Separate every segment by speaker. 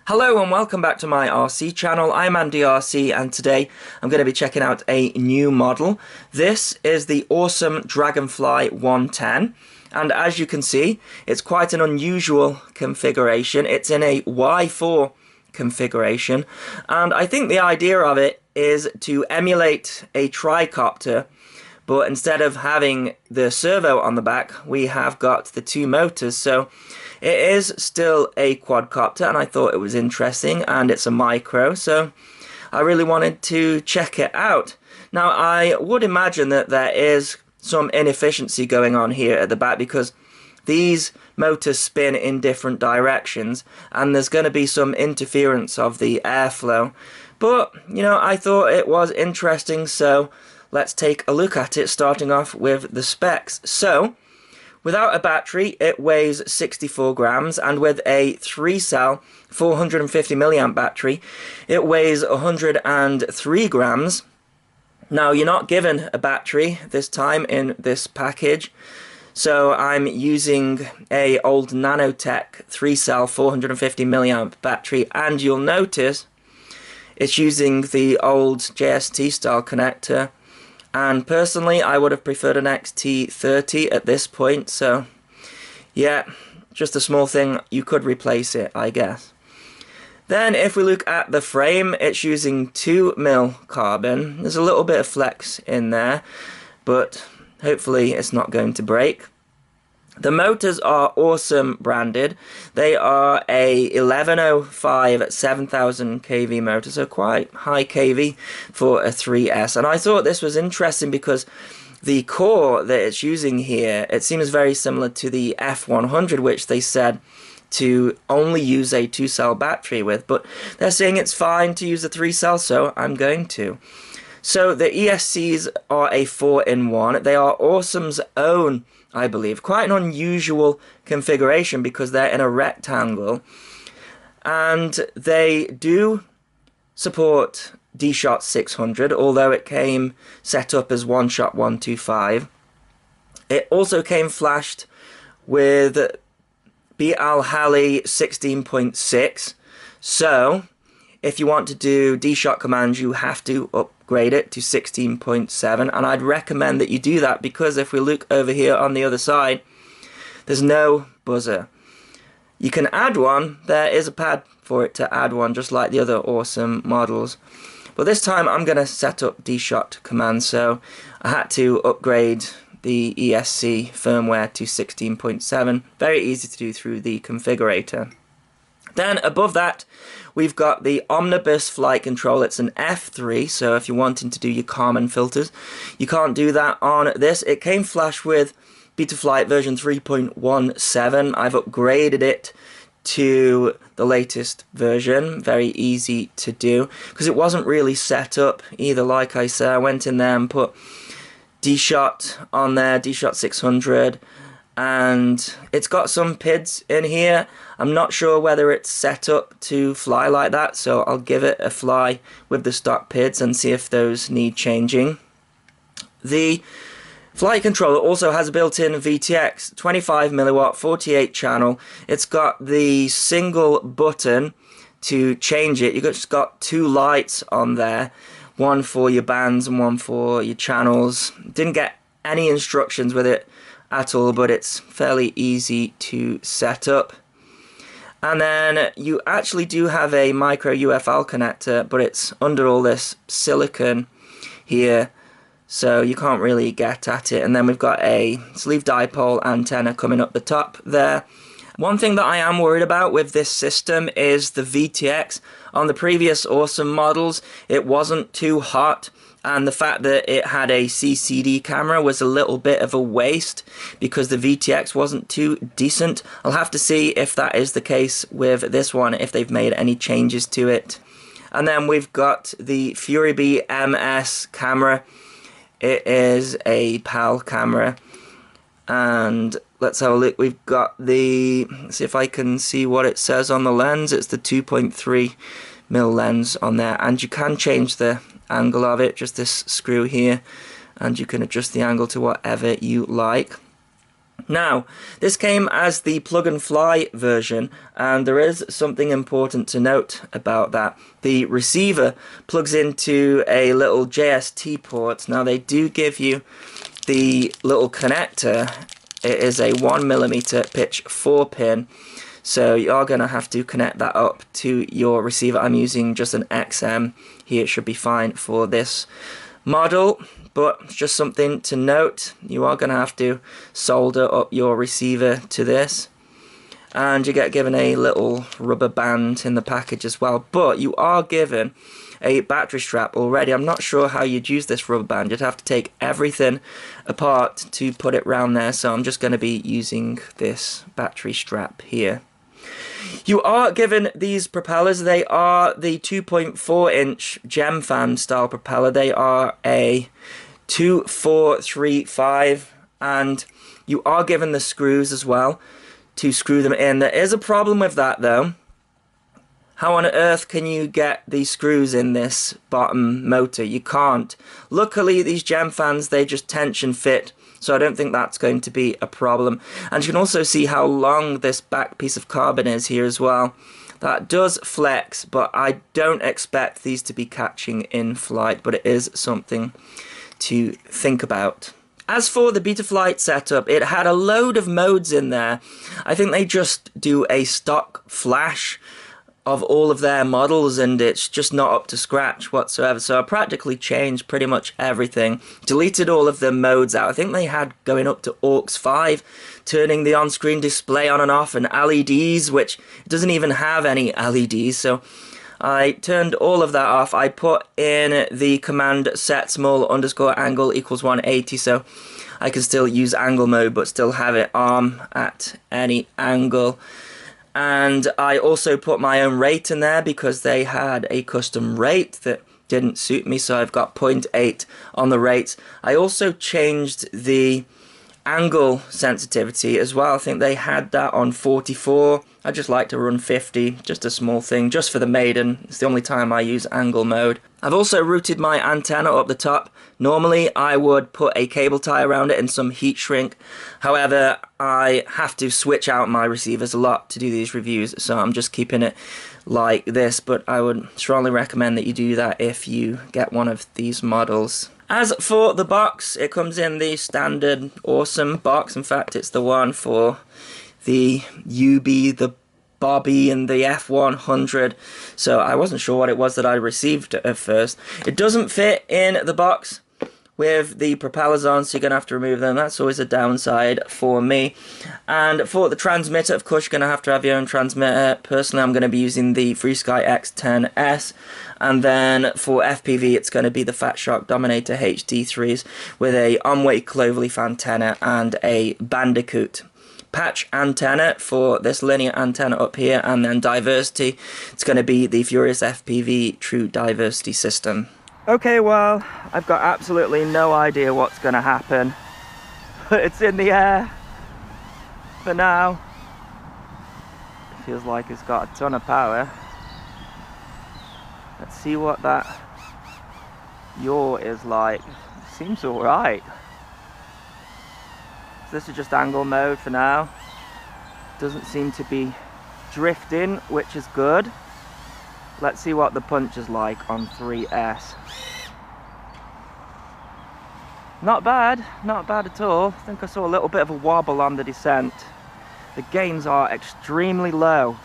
Speaker 1: Hello and welcome back to my RC channel. I'm Andy RC and today I'm going to be checking out a new model. This is the awesome Dragonfly110 and as you can see it's quite an unusual configuration. It's in a Y4 configuration and I think the idea of it is to emulate a tricopter, but instead of having the servo on the back we have got the two motors. So it is still a quadcopter and I thought it was interesting, and it's a micro, so I really wanted to check it out. Now I would imagine that there is some inefficiency going on here at the back because these motors spin in different directions and there's going to be some interference of the airflow. But you know, I thought it was interesting, so let's take a look at it, starting off with the specs. So without a battery, it weighs 64 grams, and with a 3-cell 450 milliamp battery, it weighs 103 grams. Now, you're not given a battery this time in this package, so I'm using a old Nanotech 3-cell 450 milliamp battery, and you'll notice it's using the old JST style connector. And personally, I would have preferred an XT30 at this point, so yeah, just a small thing, you could replace it, I guess. Then if we look at the frame, it's using 2mm carbon. There's a little bit of flex in there, but hopefully it's not going to break. The motors are awesome branded. They are a 1105 7000 kV motor, so quite high kV for a 3S. And I thought this was interesting because the core that it's using here, it seems very similar to the F100, which they said to only use a 2-cell battery with, but they're saying it's fine to use a 3-cell, so I'm going to. So the ESCs are a 4-in-1. They are Awesome's own, I believe. Quite an unusual configuration because they're in a rectangle, and they do support D-Shot 600, although it came set up as One-Shot 125. It also came flashed with Al-Hali 16.6, so if you want to do D-Shot commands you have to upgrade it to 16.7, and I'd recommend that you do that because if we look over here on the other side, there's no buzzer. You can add one, there is a pad for it to add one just like the other awesome models, but this time I'm going to set up D-Shot commands, so I had to upgrade the ESC firmware to 16.7. Very easy to do through the configurator. Then above that, we've got the Omnibus flight control. It's an F3, so if you're wanting to do your Karman filters, you can't do that on this. It came flash with Betaflight version 3.17. I've upgraded it to the latest version. Very easy to do, because it wasn't really set up either. Like I said, I went in there and put D-Shot on there, D-Shot 600, and it's got some PIDs in here. I'm not sure whether it's set up to fly like that, so I'll give it a fly with the stock PIDs and see if those need changing. The flight controller also has a built-in VTX 25 milliwatt 48 channel. It's got the single button to change it. You've just got two lights on there, one for your bands and one for your channels. Didn't get any instructions with it at all, but it's fairly easy to set up. And then you actually do have a micro UFL connector, but it's under all this silicon here, so you can't really get at it. And then we've got a sleeve dipole antenna coming up the top there. One thing that I am worried about with this system is the VTX. On the previous awesome models, it wasn't too hot, and the fact that it had a CCD camera was a little bit of a waste because the VTX wasn't too decent. I'll have to see if that is the case with this one, if they've made any changes to it. And then we've got the Fury Bee MS camera. It is a PAL camera, and let's have a look. We've got the, let's see if I can see what it says on the lens. It's the 2.3mm lens on there, and you can change the angle of it, just this screw here, and you can adjust the angle to whatever you like. Now, this came as the plug and fly version, and there is something important to note about that. The receiver plugs into a little JST port. Now, they do give you the little connector. It is a 1mm pitch 4 pin, so you are going to have to connect that up to your receiver. I'm using just an XM here. It should be fine for this model, but just something to note, you are going to have to solder up your receiver to this, and you get given a little rubber band in the package as well, but you are given a battery strap already. I'm not sure how you'd use this rubber band. You'd have to take everything apart to put it round there, so I'm just going to be using this battery strap here. You are given these propellers. They are the 2.4-inch gem fan style propeller. They are a 2435, and you are given the screws as well to screw them in. There is a problem with that though. How on earth can you get these screws in this bottom motor? You can't. Luckily, these gem fans, they just tension fit, so I don't think that's going to be a problem. And you can also see how long this back piece of carbon is here as well. That does flex, but I don't expect these to be catching in flight, but it is something to think about. As for the Betaflight setup, it had a load of modes in there. I think they just do a stock flash of all of their models, and it's just not up to scratch whatsoever. So I practically changed pretty much everything, deleted all of the modes out. I think they had going up to aux 5, turning the on-screen display on and off, and LEDs, which doesn't even have any LEDs, so I turned all of that off. I put in the command set small underscore angle equals 180, so I can still use angle mode but still have it arm at any angle. And I also put my own rate in there because they had a custom rate that didn't suit me, so I've got 0.8 on the rates. I also changed the angle sensitivity as well. I think they had that on 44. I just like to run 50, just a small thing, just for the maiden. It's the only time I use angle mode. I've also routed my antenna up the top. Normally I would put a cable tie around it and some heat shrink. However, I have to switch out my receivers a lot to do these reviews, so I'm just keeping it like this, but I would strongly recommend that you do that if you get one of these models. As for the box, it comes in the standard awesome box. In fact, it's the one for the UB, the Bobby, and the F100, so I wasn't sure what it was that I received at first. It doesn't fit in the box with the propellers on, so you're going to have to remove them. That's always a downside for me. And for the transmitter, of course, you're going to have your own transmitter. Personally, I'm going to be using the FreeSky X10S, and then for FPV, it's going to be the Fatshark Dominator HD3s with a Omway cloverleaf antenna and a Bandicoot patch antenna for this linear antenna up here, and then diversity, it's going to be the Furious FPV True Diversity System. Okay, well, I've got absolutely no idea what's going to happen, but it's in the air for now. It feels like it's got a ton of power. Let's see what that yaw is like. It seems alright. So this is just angle mode for now. Doesn't seem to be drifting, which is good. Let's see what the punch is like on 3S. Not bad at all. I think I saw a little bit of a wobble on the descent. The gains are extremely low.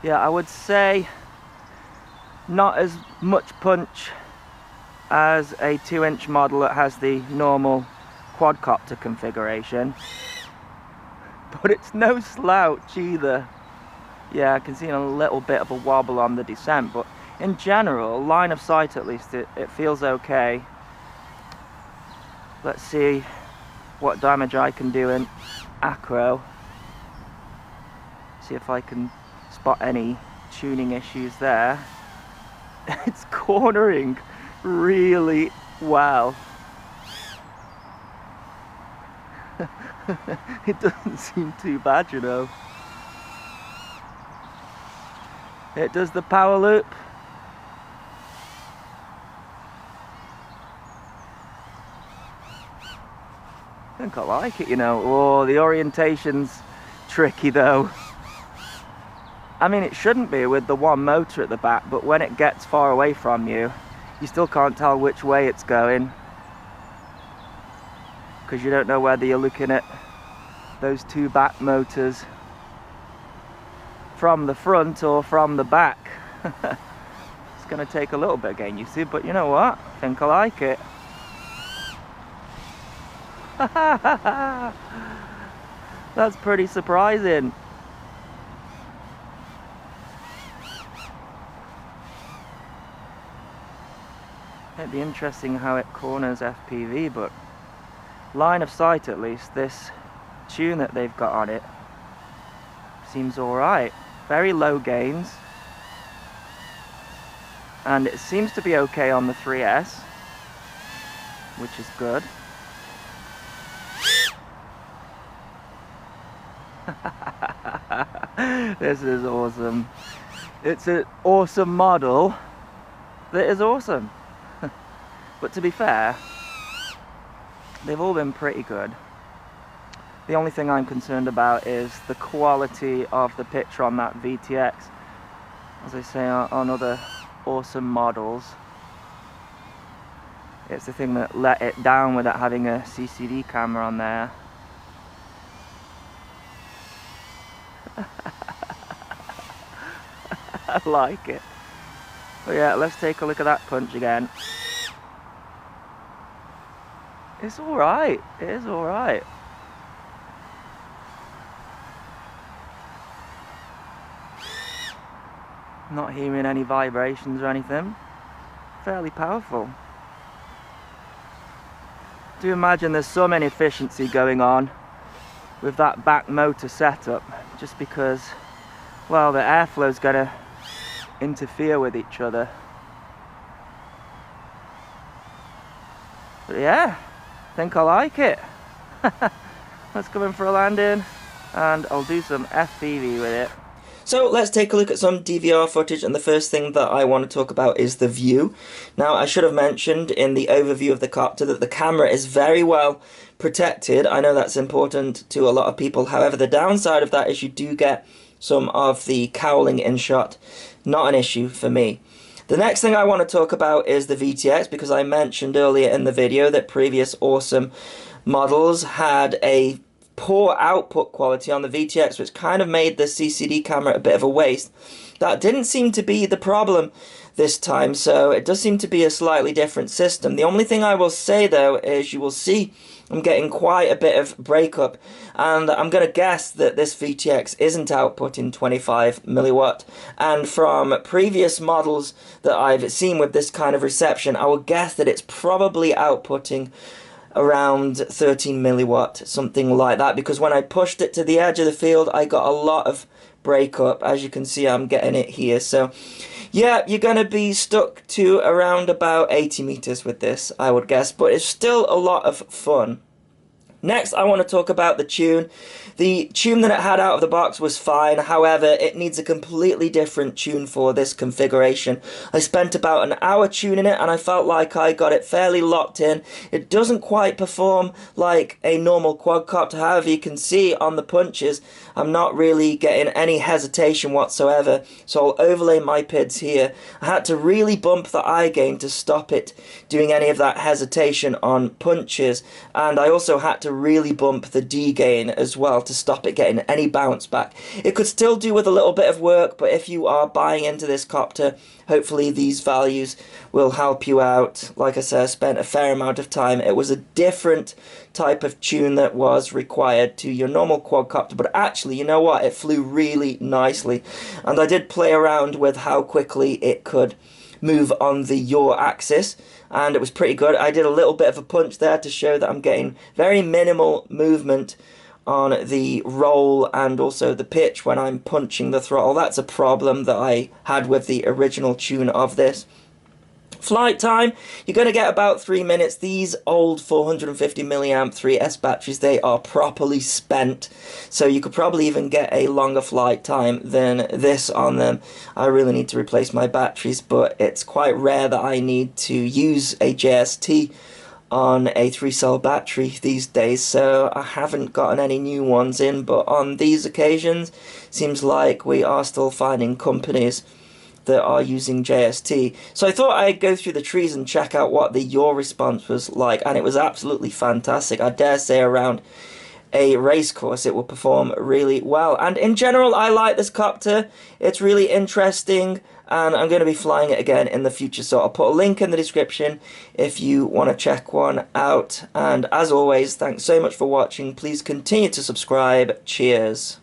Speaker 1: Yeah, I would say not as much punch as a 2-inch model that has the normal quadcopter configuration. But it's no slouch either. Yeah, I can see a little bit of a wobble on the descent, but in general, line of sight at least, it feels okay. Let's see what damage I can do in acro. See if I can spot any tuning issues there. It's cornering really well. It doesn't seem too bad, you know. It does the power loop. think I like it, you know. Oh, the orientation's tricky though. I mean, it shouldn't be with the one motor at the back, but when it gets far away from you, you still can't tell which way it's going, because you don't know whether you're looking at those two back motors from the front or from the back. It's going to take a little bit of getting used to, but you know what? I think I like it. That's pretty surprising. It'd be interesting how it corners FPV, but line of sight at least, this tune that they've got on it seems alright. Very low gains, and it seems to be okay on the 3S, which is good. This is awesome. It's an awesome model that is awesome. But to be fair, they've all been pretty good. The only thing I'm concerned about is the quality of the picture on that VTX. As I say on other awesome models, it's the thing that let it down without having a CCD camera on there. I like it. But yeah, let's take a look at that punch again. It's alright, it is alright. Not hearing any vibrations or anything. Fairly powerful. Do imagine there's some inefficiency going on with that back motor setup, just because, well, the airflow's gonna interfere with each other. But yeah, I think I like it. Let's go in for a landing and I'll do some FPV with it. So let's take a look at some DVR footage, and the first thing that I want to talk about is the view. Now, I should have mentioned in the overview of the copter that the camera is very well protected. I know that's important to a lot of people. However, the downside of that is you do get some of the cowling in shot. Not an issue for me. The next thing I want to talk about is the VTX, because I mentioned earlier in the video that previous awesome models had a poor output quality on the VTX, which kind of made the CCD camera a bit of a waste. That didn't seem to be the problem this time, so it does seem to be a slightly different system. The only thing I will say though is you will see I'm getting quite a bit of breakup, and I'm going to guess that this VTX isn't outputting 25 milliwatt, and from previous models that I've seen with this kind of reception, I will guess that it's probably outputting around 13 milliwatt, something like that, because when I pushed it to the edge of the field I got a lot of breakup. As you can see, I'm getting it here. So yeah, you're going to be stuck to around about 80 meters with this, I would guess, but it's still a lot of fun. Next, I want to talk about the tune. The tune that it had out of the box was fine, however, it needs a completely different tune for this configuration. I spent about an hour tuning it and I felt like I got it fairly locked in. It doesn't quite perform like a normal quadcopter, however you can see on the punches I'm not really getting any hesitation whatsoever, so I'll overlay my PIDs here. I had to really bump the eye gain to stop it doing any of that hesitation on punches, and I also had to really bump the D gain as well to stop it getting any bounce back. It could still do with a little bit of work, but if you are buying into this copter, hopefully these values will help you out. Like I said, I spent a fair amount of time. It was a different type of tune that was required to your normal quadcopter, but actually, you know what, it flew really nicely, and I did play around with how quickly it could move on the yaw axis, and it was pretty good. I did a little bit of a punch there to show that I'm getting very minimal movement on the roll and also the pitch when I'm punching the throttle. That's a problem that I had with the original tune of this. Flight time, you're going to get about 3 minutes. These old 450 milliamp 3S batteries, they are properly spent, so you could probably even get a longer flight time than this on them. I really need to replace my batteries, but it's quite rare that I need to use a JST on a 3-cell battery these days, so I haven't gotten any new ones in, but on these occasions seems like we are still finding companies that are using JST. So I thought I'd go through the trees and check out what the yaw response was like, and it was absolutely fantastic. I dare say around a race course it will perform really well. And in general, I like this copter. It's really interesting, and I'm going to be flying it again in the future, so I'll put a link in the description if you want to check one out. And as always, thanks so much for watching. Please continue to subscribe. Cheers.